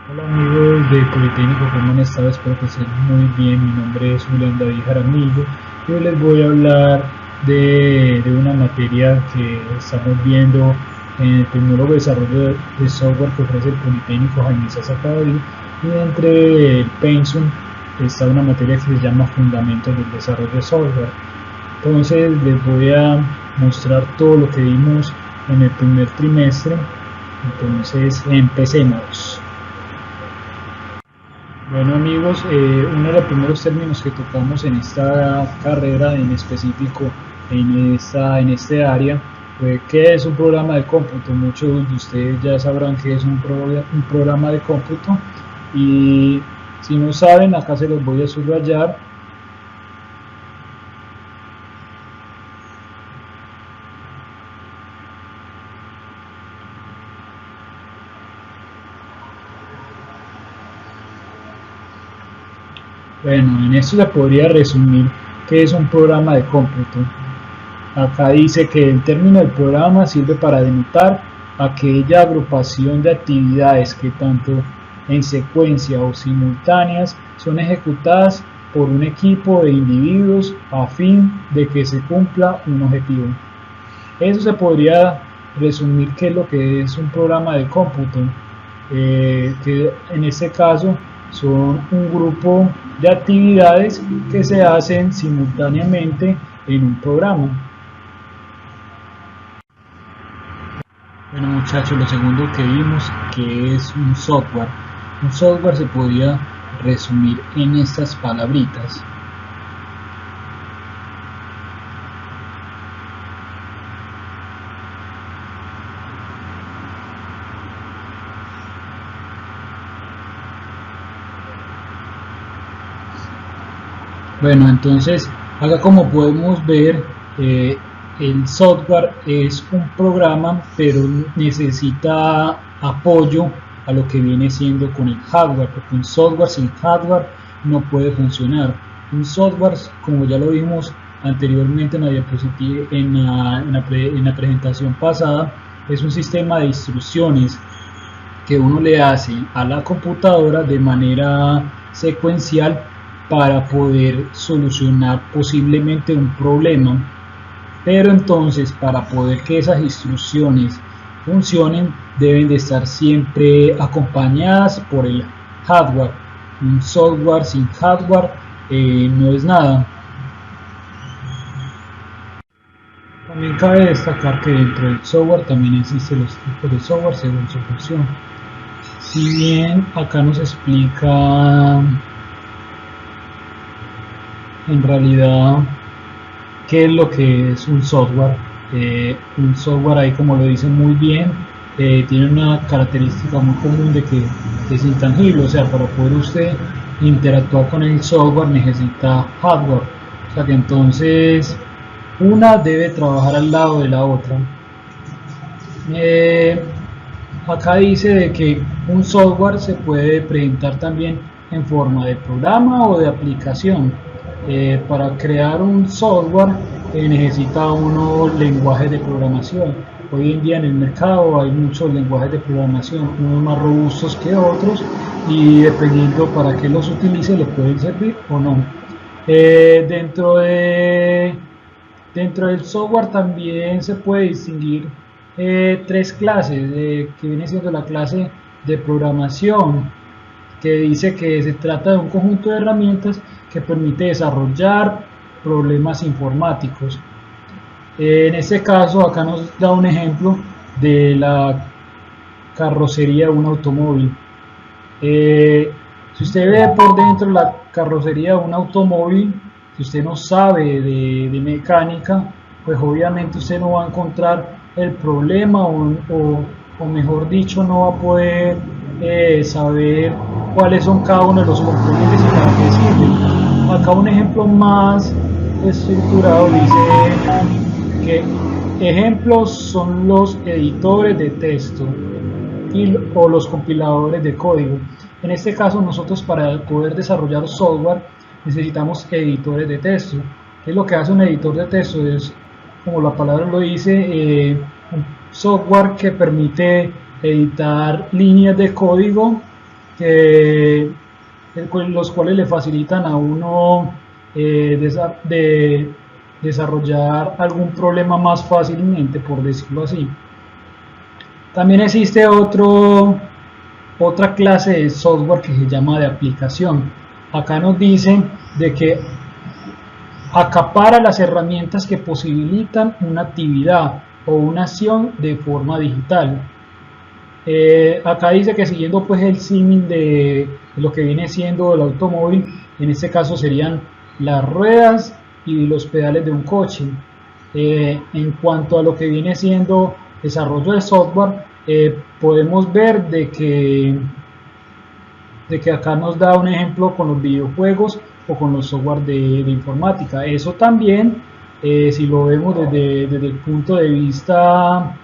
Hola amigos de Politécnico, ¿cómo han estado? Espero que estén muy bien. Mi nombre es Julián David Jaramillo y hoy les voy a hablar de una materia que estamos viendo en el tecnólogo de desarrollo de software que ofrece el Politécnico Jaime Sasa Cadavid, y entre el Pensum está una materia que se llama Fundamentos del Desarrollo de Software. Entonces les voy a mostrar todo lo que vimos en el primer trimestre. Entonces empecemos. Bueno amigos, uno de los primeros términos que tocamos en esta carrera, en específico en este área, fue qué es un programa de cómputo. Muchos de ustedes ya sabrán qué es un programa de cómputo, y si no saben, acá se los voy a subrayar. Bueno, en esto se podría resumir qué es un programa de cómputo. Acá dice que el término del programa sirve para denotar aquella agrupación de actividades que tanto en secuencia o simultáneas son ejecutadas por un equipo de individuos a fin de que se cumpla un objetivo. Eso se podría resumir qué es lo que es un programa de cómputo, que en este caso son un grupo de actividades que se hacen simultáneamente en un programa. Bueno muchachos, lo segundo que vimos, que es un software. Un software se podría resumir en estas palabritas. Bueno, entonces acá como podemos ver, eh, el software es un programa, pero necesita apoyo a lo que viene siendo con el hardware, porque un software sin hardware no puede funcionar. Un software, como ya lo vimos anteriormente en la diapositiva, en la presentación pasada, es un sistema de instrucciones que uno le hace a la computadora de manera secuencial para poder solucionar posiblemente un problema. Pero entonces, para poder que esas instrucciones funcionen, deben de estar siempre acompañadas por el hardware. Un software sin hardware no es nada. También cabe destacar que dentro del software también existen los tipos de software según su función. Si bien acá nos explica en realidad qué es lo que es un software ahí, como lo dice muy bien, tiene una característica muy común de que es intangible. O sea, para poder usted interactuar con el software necesita hardware. O sea que entonces una debe trabajar al lado de la otra. Eh, Acá dice de que un software se puede presentar también en forma de programa o de aplicación. Para crear un software necesita uno lenguajes de programación. Hoy en día en el mercado hay muchos lenguajes de programación, unos más robustos que otros, y dependiendo para qué los utilice le pueden servir o no. Eh, dentro de Dentro del software también se puede distinguir tres clases, que viene siendo la clase de programación, que dice que se trata de un conjunto de herramientas que permite desarrollar problemas informáticos. En este caso, acá nos da un ejemplo de la carrocería de un automóvil. Eh, si usted ve por dentro la carrocería de un automóvil, si usted no sabe de mecánica, pues obviamente usted no va a encontrar el problema, o mejor dicho, no va a poder saber cuáles son cada uno de los componentes y para qué sirven. Acá un ejemplo más estructurado dice que ejemplos son los editores de texto o los compiladores de código. En este caso, nosotros para poder desarrollar software necesitamos editores de texto. ¿Qué es lo que hace un editor de texto? Es, como la palabra lo dice, un software que permite editar líneas de código que, los cuales le facilitan a uno de desarrollar algún problema más fácilmente, por decirlo así. También existe otra clase de software que se llama de aplicación. Acá nos dicen de que acapara las herramientas que posibilitan una actividad o una acción de forma digital. Acá dice que siguiendo pues el símil de lo que viene siendo el automóvil, en este caso serían las ruedas y los pedales de un coche. En cuanto a lo que viene siendo desarrollo de software, podemos ver de que acá nos da un ejemplo con los videojuegos o con los software de informática. Eso también, si lo vemos desde el punto de vista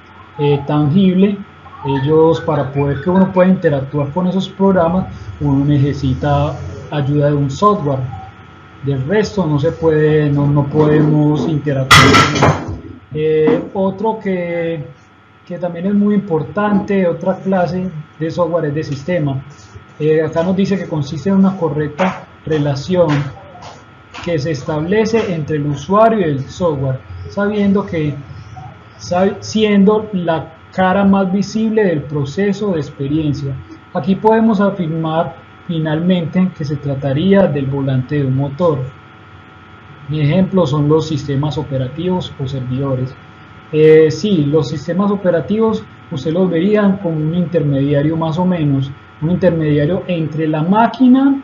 tangible, ellos, para poder que uno pueda interactuar con esos programas, uno necesita ayuda de un software. Del resto no se puede, no podemos interactuar. Otro que también es muy importante, otra clase de software es de sistema. Acá nos dice que consiste en una correcta relación que se establece entre el usuario y el software, siendo la cara más visible del proceso de experiencia. Aquí podemos afirmar finalmente que se trataría del volante de un motor. Mi ejemplo son los sistemas operativos o servidores. Sí, los sistemas operativos usted los verían como un intermediario más o menos, un intermediario entre la máquina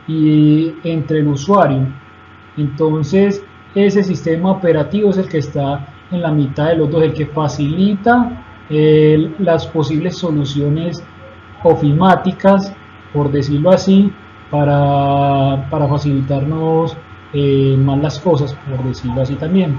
y entre el usuario. Entonces, ese sistema operativo es el que está en la mitad de los dos, el que facilita las posibles soluciones ofimáticas, por decirlo así, para facilitarnos más las cosas, por decirlo así también.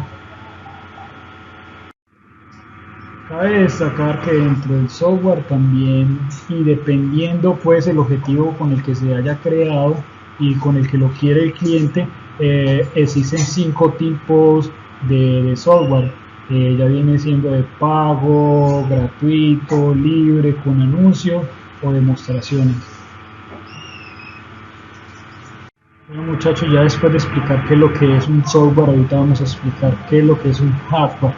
Cabe destacar que dentro del software también, y dependiendo pues el objetivo con el que se haya creado y con el que lo quiere el cliente, existen 5 tipos de software. Ya viene siendo de pago, gratuito, libre, con anuncios o demostraciones. Bueno muchachos, ya después de explicar qué es lo que es un software, ahorita vamos a explicar qué es lo que es un hardware.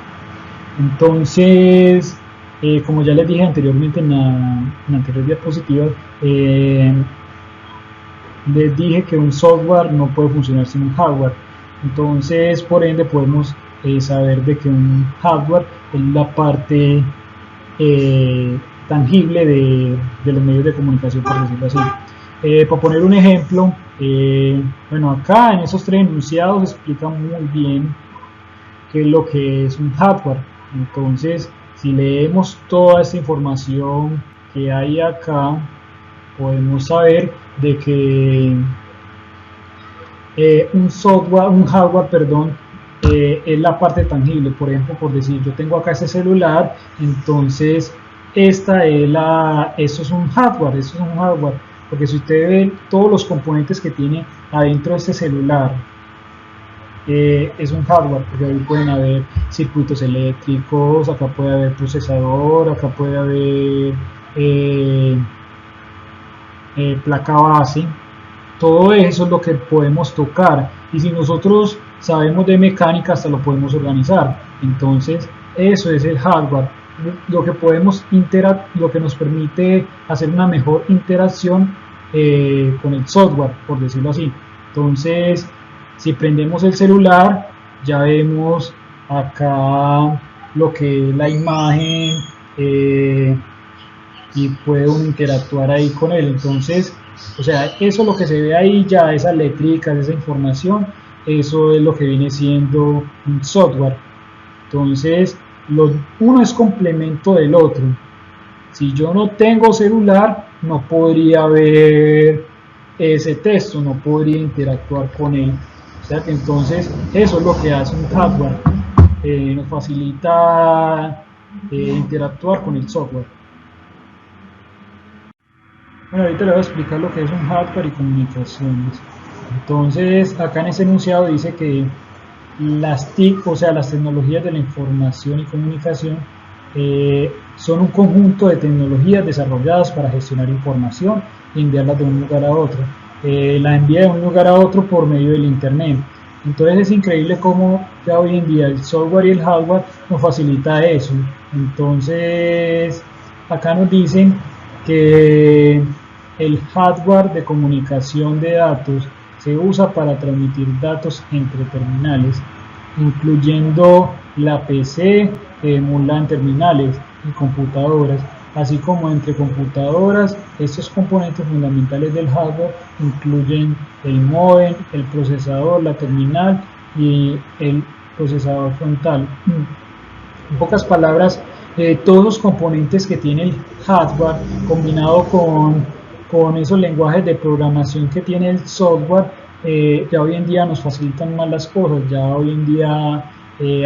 Entonces, como ya les dije anteriormente en la anterior diapositiva, les dije que un software no puede funcionar sin un hardware. Entonces, por ende, podemos saber de que un hardware es la parte tangible de los medios de comunicación, por decirlo así. Para poner un ejemplo, bueno, acá en esos 3 enunciados explica muy bien qué es lo que es un hardware. Entonces, si leemos toda esta información que hay acá, podemos saber de que un hardware, perdón, es la parte tangible. Por ejemplo, por decir, yo tengo acá este celular, entonces esto es un hardware, porque si usted ve todos los componentes que tiene adentro de este celular, es un hardware, porque ahí pueden haber circuitos eléctricos, acá puede haber procesador, acá puede haber placa base. Todo eso es lo que podemos tocar, y si nosotros sabemos de mecánica hasta lo podemos organizar. Entonces eso es el hardware, lo que nos permite hacer una mejor interacción con el software, por decirlo así. Entonces, si prendemos el celular, ya vemos acá lo que es la imagen, y puede uno interactuar ahí con él. Entonces, o sea, eso es lo que se ve ahí, ya esas letricas, esa información, eso es lo que viene siendo un software. Entonces, uno es complemento del otro. Si yo no tengo celular, no podría ver ese texto, no podría interactuar con él. O sea que entonces eso es lo que hace un hardware, nos facilita interactuar con el software. Bueno, ahorita le voy a explicar lo que es un hardware y comunicaciones. Entonces, acá en ese enunciado dice que las TIC, o sea, las tecnologías de la información y comunicación, son un conjunto de tecnologías desarrolladas para gestionar información y enviarlas de un lugar a otro. La envía de un lugar a otro por medio del Internet. Entonces es increíble cómo ya hoy en día el software y el hardware nos facilita eso. Entonces acá nos dicen que el hardware de comunicación de datos se usa para transmitir datos entre terminales, incluyendo la PC que emulan terminales y computadoras, así como entre computadoras. Estos componentes fundamentales del hardware incluyen el módem, el procesador, la terminal y el procesador frontal. En pocas palabras, todos los componentes que tiene el hardware combinado con esos lenguajes de programación que tiene el software, ya hoy en día nos facilitan más las cosas. Ya hoy en día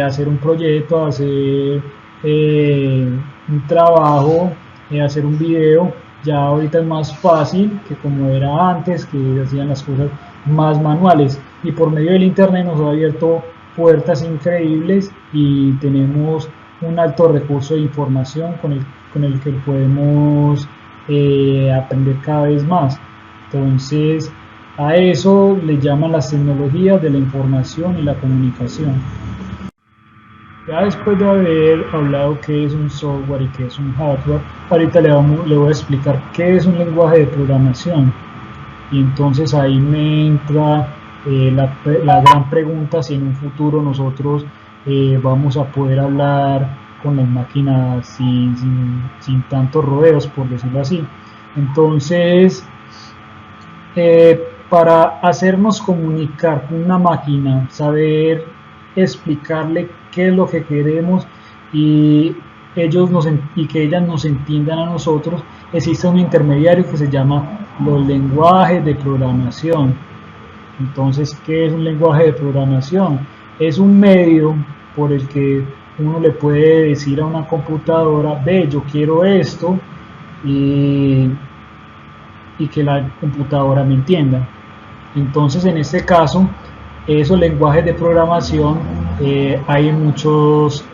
hacer un proyecto, hacer un trabajo, hacer un video, ya ahorita es más fácil que como era antes, que hacían las cosas más manuales, y por medio del internet nos ha abierto puertas increíbles y tenemos un alto recurso de información con el que podemos aprender cada vez más. Entonces a eso le llaman las tecnologías de la información y la comunicación. Ya después de haber hablado qué es un software y qué es un hardware, ahorita le voy a explicar qué es un lenguaje de programación. Y entonces ahí me entra la gran pregunta si en un futuro nosotros vamos a poder hablar con las máquinas sin tantos rodeos, por decirlo así. Entonces, para hacernos comunicar con una máquina, saber explicarle qué es lo que queremos y que ellas nos entiendan a nosotros, existe un intermediario que se llama los lenguajes de programación. Entonces, ¿qué es un lenguaje de programación? Es un medio por el que uno le puede decir a una computadora: ve, yo quiero esto, y que la computadora me entienda. Entonces, en este caso, esos lenguajes de programación hay en muchas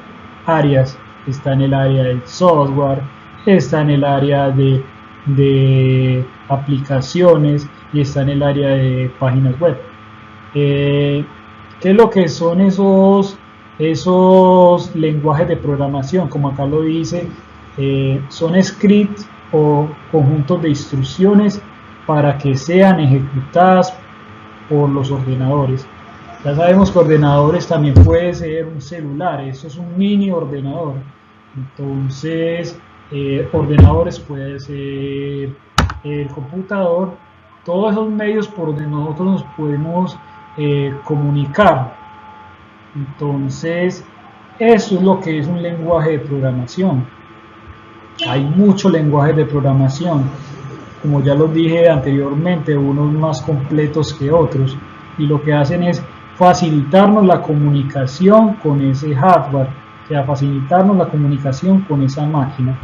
áreas. Está en el área del software, está en el área de aplicaciones y está en el área de páginas web. ¿Qué es lo que son esos lenguajes de programación? Como acá lo dice, son scripts o conjuntos de instrucciones para que sean ejecutadas por los ordenadores. Ya sabemos que ordenadores también puede ser un celular, eso es un mini ordenador. Entonces, ordenadores puede ser el computador, todos esos medios por donde nosotros nos podemos comunicar. Entonces, eso es lo que es un lenguaje de programación. Hay muchos lenguajes de programación, como ya los dije anteriormente, unos más completos que otros, y lo que hacen es facilitarnos la comunicación con ese hardware, o sea, facilitarnos la comunicación con esa máquina.